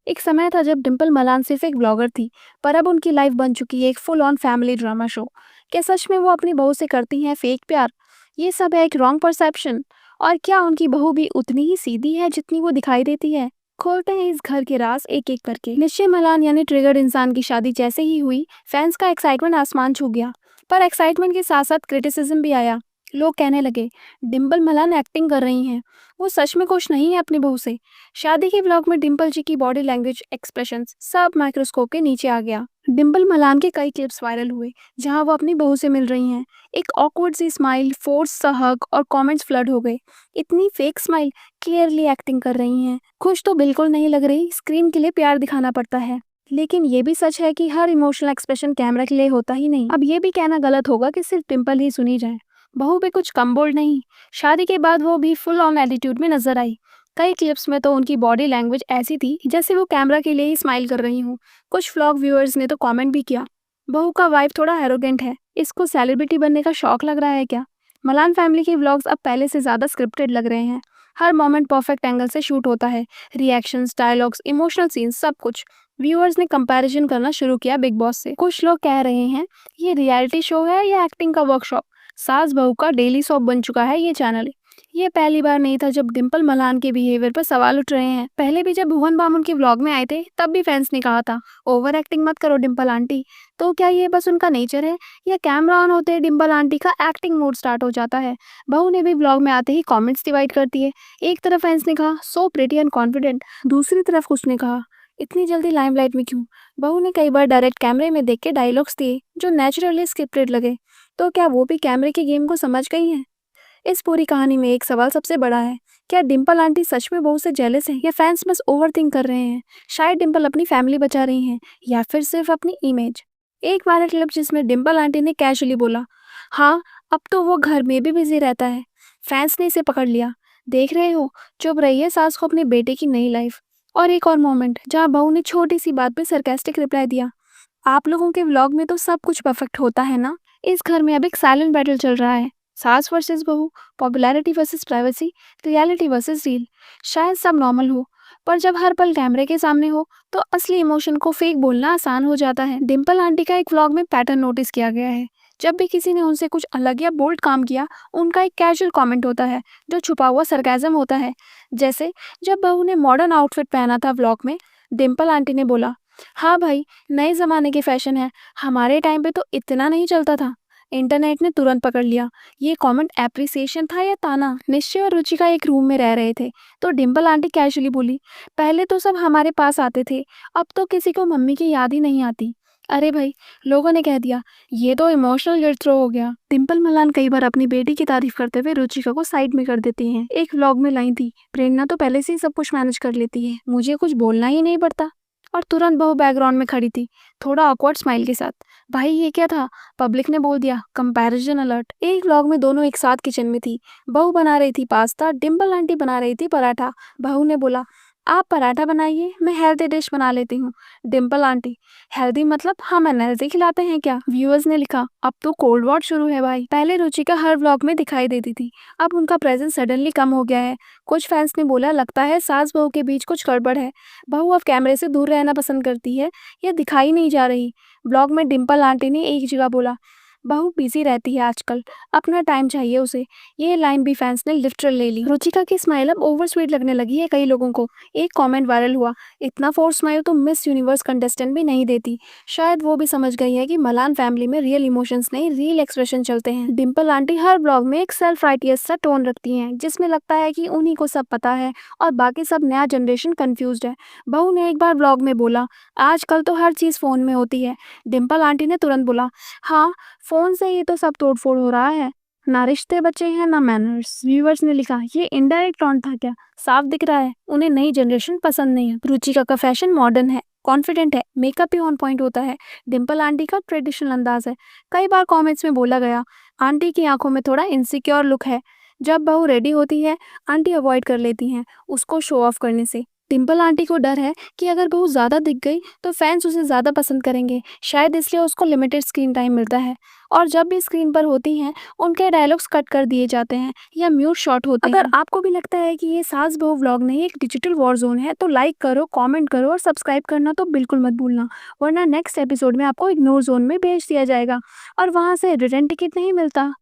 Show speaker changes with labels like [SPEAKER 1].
[SPEAKER 1] एक समय था जब डिम्पल मलान सिर्फ एक ब्लॉगर थी, पर अब उनकी लाइफ बन चुकी है एक full on family drama show. क्या सच में वो अपनी बहू से करती हैं फेक प्यार? ये सब है एक रॉन्ग परसेप्शन। और क्या उनकी बहू भी उतनी ही सीधी है जितनी वो दिखाई देती है? खोलते हैं इस घर के राज एक एक करके। निश्चय मलान यानी ट्रिगर्ड इंसान की शादी जैसे ही हुई, फैंस का एक्साइटमेंट आसमान छू गया। पर एक्साइटमेंट के साथ साथ क्रिटिसिज्म भी आया। लोग कहने लगे, डिम्पल मलान एक्टिंग कर रही हैं, वो सच में खुश नहीं है अपनी बहू से। शादी के ब्लॉग में डिम्पल जी की बॉडी लैंग्वेज, एक्सप्रेशंस सब माइक्रोस्कोप के नीचे आ गया। डिम्पल मलान के कई क्लिप्स वायरल हुए जहां वो अपनी बहू से मिल रही हैं। एक ऑकवर्ड सी स्माइल, फोर्स सा हग और कमेंट्स फ्लड हो गए। इतनी फेक स्माइल, क्लियरली एक्टिंग कर रही हैं, खुश तो बिल्कुल नहीं लग रही, स्क्रीन के लिए प्यार दिखाना पड़ता है। लेकिन ये भी सच है कि हर इमोशनल एक्सप्रेशन कैमरा के लिए होता ही नहीं। अब ये भी कहना गलत होगा कि सिर्फ डिम्पल ही सुनी जाए। बहू भी कुछ कम बोल्ड नहीं। शादी के बाद वो भी फुल ऑन एटीट्यूड में नजर आई। कई क्लिप्स में तो उनकी बॉडी लैंग्वेज ऐसी थी जैसे वो कैमरा के लिए ही स्माइल कर रही हूँ। कुछ व्लॉग व्यूअर्स ने तो कमेंट भी किया, बहू का वाइफ थोड़ा एरोगेंट है, इसको सेलिब्रिटी बनने का शौक लग रहा है क्या? मलान फैमिली के व्लॉग्स अब पहले से ज्यादा स्क्रिप्टेड लग रहे हैं। हर मोमेंट परफेक्ट एंगल से शूट होता है। रिएक्शंस, डायलॉग्स, इमोशनल सीन्स, सब कुछ। व्यूअर्स ने कंपैरिजन करना शुरू किया बिग बॉस से। कुछ लोग कह रहे हैं ये रियलिटी शो है या एक्टिंग का वर्कशॉप। सास बहू का डेली सॉप बन चुका है ये चैनल। ये पहली बार नहीं था जब डिम्पल मलान के बिहेवियर पर सवाल उठ रहे हैं। पहले भी जब भुवन बाम उनके व्लॉग में आए थे तब भी फैंस ने कहा था, ओवर एक्टिंग मत करो डिम्पल आंटी। तो क्या ये बस उनका नेचर है या कैमरा ऑन होते ही डिम्पल आंटी का एक्टिंग मोड स्टार्ट हो जाता है? बहू ने भी व्लॉग में आते ही कमेंट्स डिवाइड कर दिए। एक तरफ फैंस ने कहा सो प्रिटी एंड कॉन्फिडेंट, दूसरी तरफ कुछ ने कहा इतनी जल्दी लाइमलाइट में क्यों? बहू ने कई बार डायरेक्ट कैमरे में देख के डायलॉग्स दिए जो नेचुरली स्क्रिप्टेड लगे। तो क्या वो भी कैमरे के गेम को समझ गई हैं? इस पूरी कहानी में एक सवाल सबसे बड़ा है, क्या डिम्पल आंटी सच में बहू से जेलस है या फैंस बस ओवरथिंक कर रहे हैं? शायद डिम्पल अपनी फैमिली बचा रही हैं या फिर सिर्फ अपनी इमेज। एक वायरल क्लिप जिसमें डिम्पल आंटी ने कैजुअली बोला, हाँ अब तो वो घर में भी बिजी रहता है। फैंस ने इसे पकड़ लिया, देख रहे हो, चुप रही है सास को अपने बेटे की नई लाइफ। और एक और मोमेंट जहाँ बहू ने छोटी सी बात पे सरकास्टिक रिप्लाई दिया, आप लोगों के व्लॉग में तो सब कुछ परफेक्ट होता है ना? इस घर में अब एक साइलेंट बैटल चल रहा है, सास वर्सेस बहू, popularity versus privacy, reality versus reel. शायद सब नॉर्मल हो, पर जब हर पल कैमरे के सामने हो तो असली इमोशन को फेक बोलना आसान हो जाता है। डिम्पल आंटी का एक व्लॉग में पैटर्न नोटिस किया गया है। जब भी किसी ने उनसे कुछ अलग या बोल्ड काम किया, उनका एक कैजुअल कमेंट होता है जो छुपा हुआ सरकाज़म होता है। जैसे जब बहू ने मॉडर्न आउटफिट पहना था व्लॉग में, डिम्पल आंटी ने बोला, हाँ भाई, नए ज़माने के फैशन है, हमारे टाइम पे तो इतना नहीं चलता था। इंटरनेट ने तुरंत पकड़ लिया। ये कमेंट एप्रिसिएशन था या ताना? निश्चय और रुचिका एक रूम में रह रहे थे तो डिम्पल आंटी कैजुअली बोली, पहले तो सब हमारे पास आते थे, अब तो किसी को मम्मी की याद ही नहीं आती। अरे भाई, लोगों ने कह दिया ये तो इमोशनल गिल्ट थ्रो हो गया। डिम्पल मलान कई बार अपनी बेटी की तारीफ करते हुए रुचिका को साइड में कर देती हैं। एक व्लॉग में लाई थी, प्रेरणा तो पहले से ही सब कुछ मैनेज कर लेती है, मुझे कुछ बोलना ही नहीं पड़ता। और तुरंत बहू बैकग्राउंड में खड़ी थी, थोड़ा ऑकवर्ड स्माइल के साथ। भाई ये क्या था? पब्लिक ने बोल दिया कंपैरिजन अलर्ट। एक व्लॉग में दोनों एक साथ किचन में थी। बहू बना रही थी पास्ता, डिम्पल आंटी बना रही थी पराठा। बहू ने बोला, आप पराठा बनाइए, मैं हेल्दी डिश बना लेती हूँ। डिम्पल आंटी, हेल्दी मतलब हम एनर्जी खिलाते हैं क्या? व्यूअर्स ने लिखा, अब तो कोल्ड वॉर शुरू है भाई। पहले रुचिका हर व्लॉग में दिखाई देती थी, अब उनका प्रेजेंस सडनली कम हो गया है। कुछ फैंस ने बोला लगता है सास बहू के बीच कुछ गड़बड़ है, बहू अब कैमरे से दूर रहना पसंद करती है या दिखाई नहीं जा रही। ब्लॉग में डिम्पल आंटी ने एक जगह बोला, बहू बिजी रहती है आजकल, अपना टाइम चाहिए उसे। ये लाइन भी फैंस ने लिटरल ले ली। रुचिका की स्माइल अब ओवर स्वीट लगने लगी है कई लोगों को। एक कमेंट वायरल हुआ, इतना फोर्स स्माइल तो मिस यूनिवर्स कंटेस्टेंट भी नहीं देती। शायद वो भी समझ गई है कि मलान फैमिली में रियल इमोशंस नहीं, रियल एक्सप्रेशन चलते हैं। डिम्पल आंटी हर ब्लॉग में एक सेल्फ राइटियस सा टोन रखती हैं जिसमें लगता है कि उन्हीं को सब पता है और बाकी सब नया जनरेशन कंफ्यूज्ड है। बहू ने एक बार ब्लॉग में बोला, आजकल तो हर चीज़ फ़ोन में होती है। डिम्पल आंटी ने तुरंत बोला, हाँ, फ़ोन से ही तो सब तोड़-फोड़ हो रहा है, ना रिश्ते बचे हैं ना मैनर्स। व्यूअर्स ने लिखा, ये इनडायरेक्ट टॉन्ट था क्या? साफ दिख रहा है उन्हें नई जनरेशन पसंद नहीं है। रुचिका का फैशन मॉडर्न है, कॉन्फिडेंट है, मेकअप भी ऑन पॉइंट होता है। डिम्पल आंटी का ट्रेडिशनल अंदाज है। कई बार कमेंट्स में बोला गया, आंटी की आंखों में थोड़ा इनसिक्योर लुक है। जब बहू रेडी होती है, आंटी अवॉइड कर लेती हैं उसको शो ऑफ करने से। डिम्पल आंटी को डर है कि अगर बहू ज़्यादा दिख गई तो फैंस उसे ज़्यादा पसंद करेंगे, शायद इसलिए उसको लिमिटेड स्क्रीन टाइम मिलता है। और जब भी स्क्रीन पर होती हैं, उनके डायलॉग्स कट कर दिए जाते हैं या म्यूट शॉट होते हैं। अगर आपको भी लगता है कि ये सास बहू व्लॉग नहीं एक डिजिटल वॉर जोन है, तो लाइक करो, कमेंट करो और सब्सक्राइब करना तो बिल्कुल मत भूलना, वरना नेक्स्ट एपिसोड में आपको इग्नोर जोन में भेज दिया जाएगा और वहाँ से रिटर्न टिकट नहीं मिलता।